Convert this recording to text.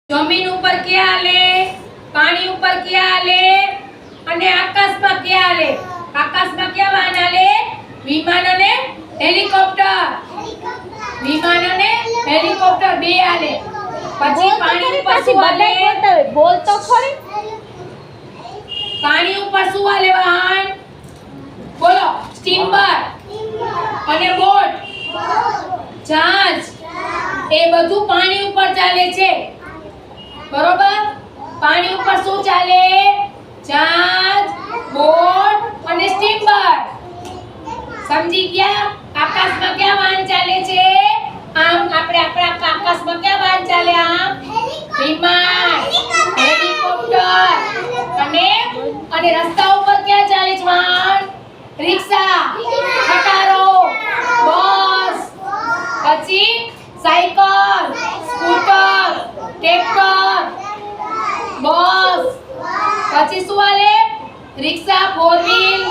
જમીન ઉપર ક્યાં હાલે, પાણી ઉપર ક્યાં હાલે અને આકાશમાં ક્યાં હાલે? આકાશમાં ક્યાં વાહન હાલે? વિમાન અને હેલિકોપ્ટર. વિમાન અને હેલિકોપ્ટર બે હાલે. પછી પાણી ઉપર શું હાલે? બોલ તો ખરી. પાણી ઉપર શું હાલે વાહન? બોલો. સ્ટીમર અને બોટ, જહાજ, એ બધું પાણી ઉપર ચાલે છે. બરોબર? પાણી ઉપર શું ચાલે? જહાજ, બોટ અને સ્ટીમર. સમજી ગયા? આકાશમાં ક્યાં વાહન ચાલે છે? આમ આપણે આપણા આકાશમાં ક્યાં વાહન ચાલે? આમ વિમાન, હેલિકોપ્ટર અને રસ્તા ઉપર ક્યાં ચાલે છે વાહન? રિક્ષા, ખટારો, બસ, પછી સાયકલ, સ્કૂટર, ટ્રેક્ટર, બસ, પછી શું હાલે? રિક્ષા, ફોર વ્હીલ,